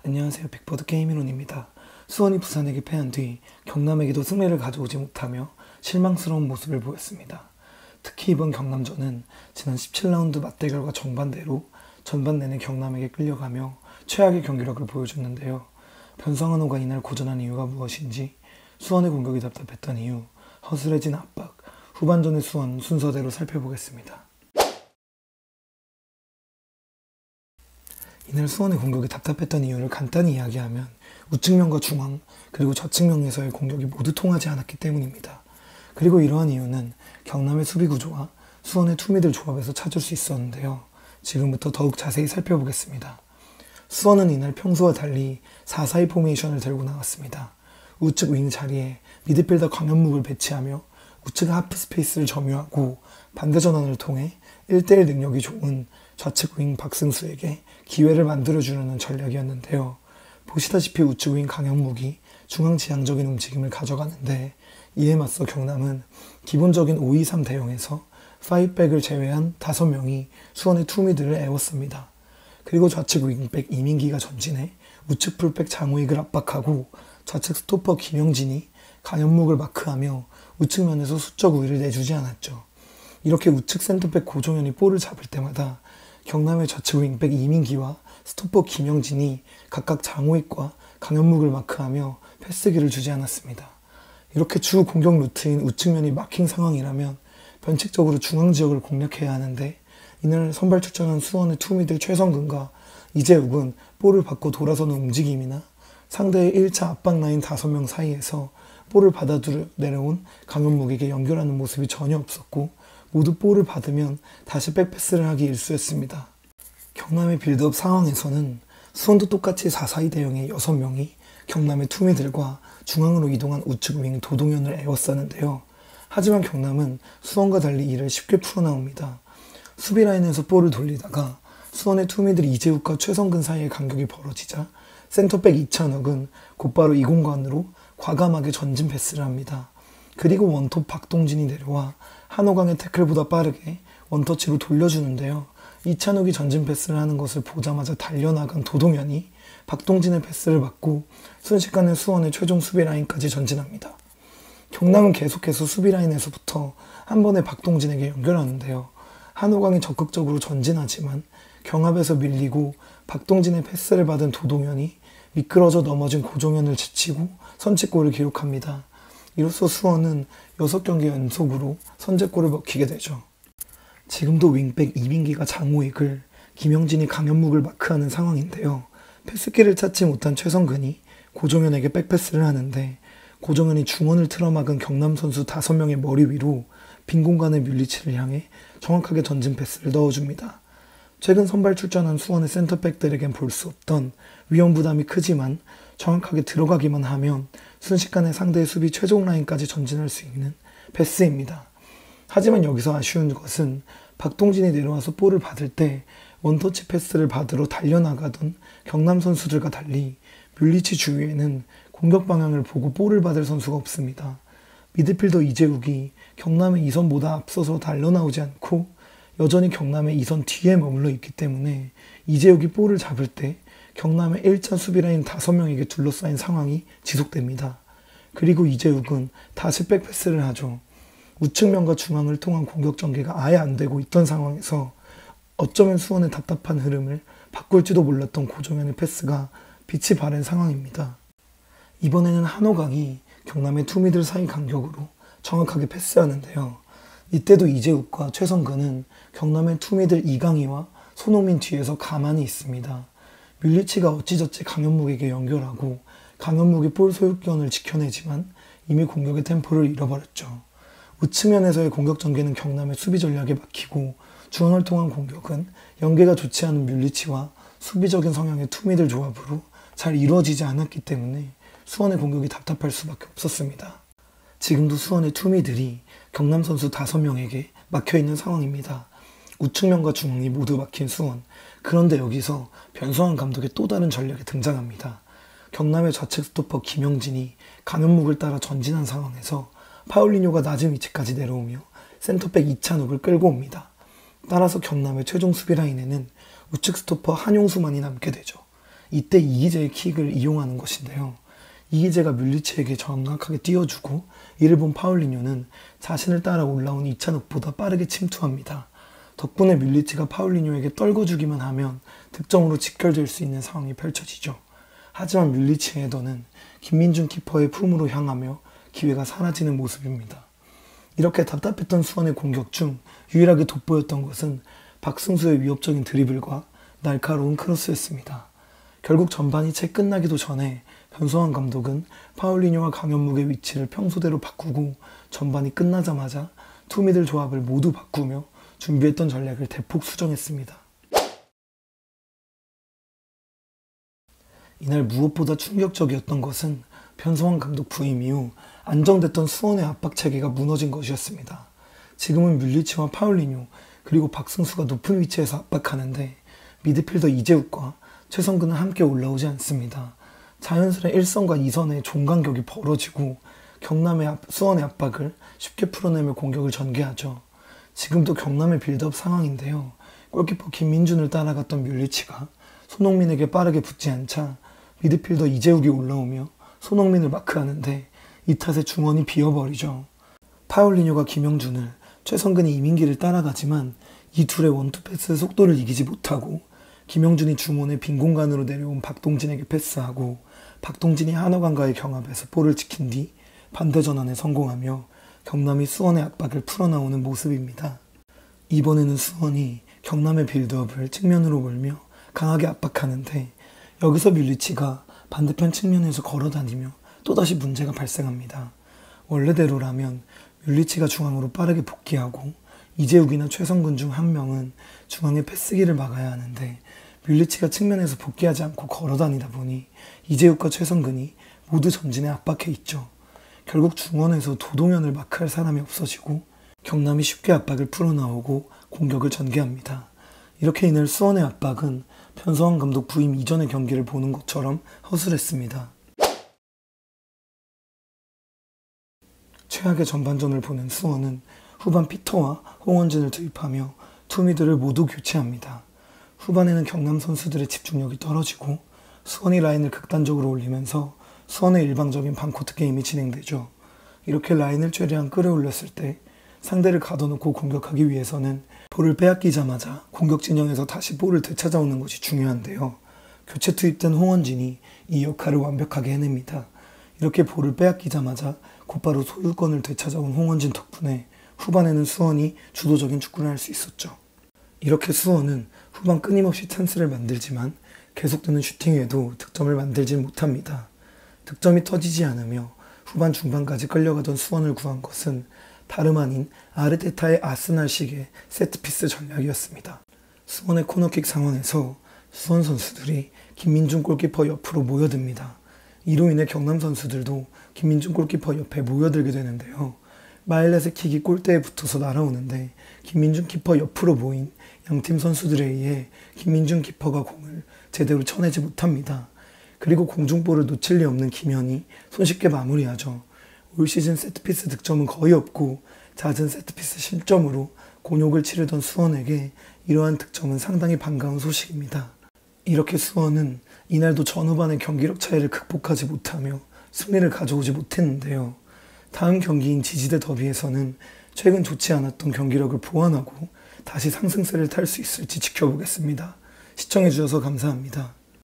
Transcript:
안녕하세요. 빅보드 게임이론입니다. 수원이 부산에게 패한 뒤 경남에게도 승리를 가져오지 못하며 실망스러운 모습을 보였습니다. 특히 이번 경남전은 지난 17라운드 맞대결과 정반대로 전반 내내 경남에게 끌려가며 최악의 경기력을 보여줬는데요. 변성환호가 이날 고전한 이유가 무엇인지, 수원의 공격이 답답했던 이유, 허술해진 압박, 후반전의 수원 순서대로 살펴보겠습니다. 이날 수원의 공격이 답답했던 이유를 간단히 이야기하면 우측면과 중앙, 그리고 좌측면에서의 공격이 모두 통하지 않았기 때문입니다. 그리고 이러한 이유는 경남의 수비 구조와 수원의 투미들 조합에서 찾을 수 있었는데요. 지금부터 더욱 자세히 살펴보겠습니다. 수원은 이날 평소와 달리 4-4-2 포메이션을 들고 나왔습니다. 우측 윙 자리에 미드필더 강현묵을 배치하며 우측 하프 스페이스를 점유하고 반대 전환을 통해 1대1 능력이 좋은 좌측 윙 박승수에게 기회를 만들어주려는 전략이었는데요. 보시다시피 우측 윙 강현묵이 중앙지향적인 움직임을 가져가는데, 이에 맞서 경남은 기본적인 5-2-3 대형에서 5백을 제외한 5명이 수원의 투미드를 애웠습니다. 그리고 좌측 윙백 이민기가 전진해 우측 풀백 장우익을 압박하고 좌측 스토퍼 김영진이 강현묵을 마크하며 우측면에서 수적 우위를 내주지 않았죠. 이렇게 우측 센터백 고종현이 볼을 잡을 때마다 경남의 좌측 윙백 이민기와 스토퍼 김영진이 각각 장우익과 강현묵을 마크하며 패스기를 주지 않았습니다. 이렇게 주 공격 루트인 우측면이 막힌 상황이라면 변칙적으로 중앙지역을 공략해야 하는데, 이날 선발 출전한 수원의 투미들 최성근과 이재욱은 볼을 받고 돌아서는 움직임이나 상대의 1차 압박 라인 5명 사이에서 볼을 받아들여 내려온 강현묵에게 연결하는 모습이 전혀 없었고, 모두 볼을 받으면 다시 백패스를 하기 일쑤였습니다. 경남의 빌드업 상황에서는 수원도 똑같이 4-4-2 대형의 6명이 경남의 투미들과 중앙으로 이동한 우측 윙 도동현을 애웠었는데요. 하지만 경남은 수원과 달리 이를 쉽게 풀어나옵니다. 수비 라인에서 볼을 돌리다가 수원의 투미들 이재욱과 최성근 사이의 간격이 벌어지자 센터백 이찬욱은 곧바로 이 공간으로 과감하게 전진 패스를 합니다. 그리고 원톱 박동진이 내려와 한호강의 태클보다 빠르게 원터치로 돌려주는데요. 이찬욱이 전진 패스를 하는 것을 보자마자 달려나간 도동현이 박동진의 패스를 받고 순식간에 수원의 최종 수비 라인까지 전진합니다. 경남은 계속해서 수비 라인에서부터 한 번에 박동진에게 연결하는데요. 한호강이 적극적으로 전진하지만 경합에서 밀리고 박동진의 패스를 받은 도동현이 미끄러져 넘어진 고종현을 제치고 선취골을 기록합니다. 이로써 수원은 6경기 연속으로 선제골을 먹히게 되죠. 지금도 윙백 이민기가 장우익을, 김영진이 강현묵을 마크하는 상황인데요. 패스기를 찾지 못한 최성근이 고종현에게 백패스를 하는데, 고종현이 중원을 틀어막은 경남 선수 5명의 머리 위로 빈 공간의 뮬리치를 향해 정확하게 전진 패스를 넣어줍니다. 최근 선발 출전한 수원의 센터백들에겐 볼 수 없던 위험 부담이 크지만 정확하게 들어가기만 하면 순식간에 상대의 수비 최종 라인까지 전진할 수 있는 패스입니다. 하지만 여기서 아쉬운 것은 박동진이 내려와서 볼을 받을 때 원터치 패스를 받으러 달려나가던 경남 선수들과 달리 뮬리치 주위에는 공격 방향을 보고 볼을 받을 선수가 없습니다. 미드필더 이재욱이 경남의 이선보다 앞서서 달려나오지 않고 여전히 경남의 이선 뒤에 머물러 있기 때문에 이재욱이 볼을 잡을 때 경남의 1차 수비라인 5명에게 둘러싸인 상황이 지속됩니다. 그리고 이재욱은 다시 백패스를 하죠. 우측면과 중앙을 통한 공격 전개가 아예 안 되고 있던 상황에서 어쩌면 수원의 답답한 흐름을 바꿀지도 몰랐던 고종현의 패스가 빛이 발한 상황입니다. 이번에는 한호강이 경남의 투미들 사이 간격으로 정확하게 패스하는데요. 이때도 이재욱과 최성근은 경남의 투미들 이강희와 손흥민 뒤에서 가만히 있습니다. 뮬리치가 어찌저찌 강현묵에게 연결하고 강현묵이 볼 소유권을 지켜내지만 이미 공격의 템포를 잃어버렸죠. 우측면에서의 공격 전개는 경남의 수비 전략에 막히고, 중앙을 통한 공격은 연계가 좋지 않은 뮬리치와 수비적인 성향의 투미들 조합으로 잘 이루어지지 않았기 때문에 수원의 공격이 답답할 수밖에 없었습니다. 지금도 수원의 투미들이 경남 선수 5명에게 막혀있는 상황입니다. 우측면과 중앙이 모두 막힌 수원. 그런데 여기서 변성환 감독의 또 다른 전략이 등장합니다. 경남의 좌측 스토퍼 김영진이 강현묵을 따라 전진한 상황에서 파울리뇨가 낮은 위치까지 내려오며 센터백 이찬욱을 끌고 옵니다. 따라서 경남의 최종 수비 라인에는 우측 스토퍼 한용수만이 남게 되죠. 이때 이기재의 킥을 이용하는 것인데요. 이기재가 뮬리치에게 정확하게 띄워주고 이를 본 파울리뉴는 자신을 따라 올라온 이찬욱보다 빠르게 침투합니다. 덕분에 뮬리치가 파울리뉴에게 떨궈주기만 하면 득점으로 직결될 수 있는 상황이 펼쳐지죠. 하지만 뮬리치의 헤더는 김민중 키퍼의 품으로 향하며 기회가 사라지는 모습입니다. 이렇게 답답했던 수원의 공격 중 유일하게 돋보였던 것은 박승수의 위협적인 드리블과 날카로운 크로스였습니다. 결국 전반이 채 끝나기도 전에 변성환 감독은 파울리뉴와 강현묵의 위치를 평소대로 바꾸고 전반이 끝나자마자 투미들 조합을 모두 바꾸며 준비했던 전략을 대폭 수정했습니다. 이날 무엇보다 충격적이었던 것은 변성환 감독 부임 이후 안정됐던 수원의 압박 체계가 무너진 것이었습니다. 지금은 뮬리치와 파울리뉴 그리고 박승수가 높은 위치에서 압박하는데 미드필더 이재욱과 최성근은 함께 올라오지 않습니다. 자연스레 1선과 2선의 종간격이 벌어지고 경남의 수원의 압박을 쉽게 풀어내며 공격을 전개하죠. 지금도 경남의 빌드업 상황인데요. 골키퍼 김민준을 따라갔던 뮬리치가 손흥민에게 빠르게 붙지 않자 미드필더 이재욱이 올라오며 손흥민을 마크하는데 이 탓에 중원이 비어버리죠. 파울리뉴가 김영준을, 최성근이 이민기를 따라가지만 이 둘의 원투 패스의 속도를 이기지 못하고 김영준이 중원의 빈 공간으로 내려온 박동진에게 패스하고 박동진이 한화관과의 경합에서 볼을 지킨 뒤 반대 전환에 성공하며 경남이 수원의 압박을 풀어나오는 모습입니다. 이번에는 수원이 경남의 빌드업을 측면으로 몰며 강하게 압박하는데 여기서 뮬리치가 반대편 측면에서 걸어다니며 또다시 문제가 발생합니다. 원래대로라면 뮬리치가 중앙으로 빠르게 복귀하고 이재욱이나 최성근 중 한 명은 중앙의 패스기를 막아야 하는데 뮬리치가 측면에서 복귀하지 않고 걸어다니다 보니 이재욱과 최성근이 모두 전진에 압박해 있죠. 결국 중원에서 도동현을 마크할 사람이 없어지고 경남이 쉽게 압박을 풀어나오고 공격을 전개합니다. 이렇게 이날 수원의 압박은 변성환 감독 부임 이전의 경기를 보는 것처럼 허술했습니다. 최악의 전반전을 보낸 수원은 후반 피터와 홍원진을 투입하며 투미들을 모두 교체합니다. 후반에는 경남 선수들의 집중력이 떨어지고 수원이 라인을 극단적으로 올리면서 수원의 일방적인 반코트 게임이 진행되죠. 이렇게 라인을 최대한 끌어올렸을 때 상대를 가둬놓고 공격하기 위해서는 볼을 빼앗기자마자 공격 진영에서 다시 볼을 되찾아오는 것이 중요한데요. 교체 투입된 홍원진이 이 역할을 완벽하게 해냅니다. 이렇게 볼을 빼앗기자마자 곧바로 소유권을 되찾아온 홍원진 덕분에 후반에는 수원이 주도적인 축구를 할 수 있었죠. 이렇게 수원은 후반 끊임없이 찬스를 만들지만 계속되는 슈팅에도 득점을 만들지 못합니다. 득점이 터지지 않으며 후반 중반까지 끌려가던 수원을 구한 것은 다름 아닌 아르테타의 아스날식의 세트피스 전략이었습니다. 수원의 코너킥 상황에서 수원 선수들이 김민중 골키퍼 옆으로 모여듭니다. 이로 인해 경남 선수들도 김민중 골키퍼 옆에 모여들게 되는데요. 마일렛의 킥이 골대에 붙어서 날아오는데 김민중 키퍼 옆으로 모인 양팀 선수들에 의해 김민중 키퍼가 공을 제대로 쳐내지 못합니다. 그리고 공중볼을 놓칠 리 없는 김현이 손쉽게 마무리하죠. 올 시즌 세트피스 득점은 거의 없고 잦은 세트피스 실점으로 곤욕을 치르던 수원에게 이러한 득점은 상당히 반가운 소식입니다. 이렇게 수원은 이날도 전후반의 경기력 차이를 극복하지 못하며 승리를 가져오지 못했는데요. 다음 경기인 지지대 더비에서는 최근 좋지 않았던 경기력을 보완하고 다시 상승세를 탈 수 있을지 지켜보겠습니다. 시청해주셔서 감사합니다.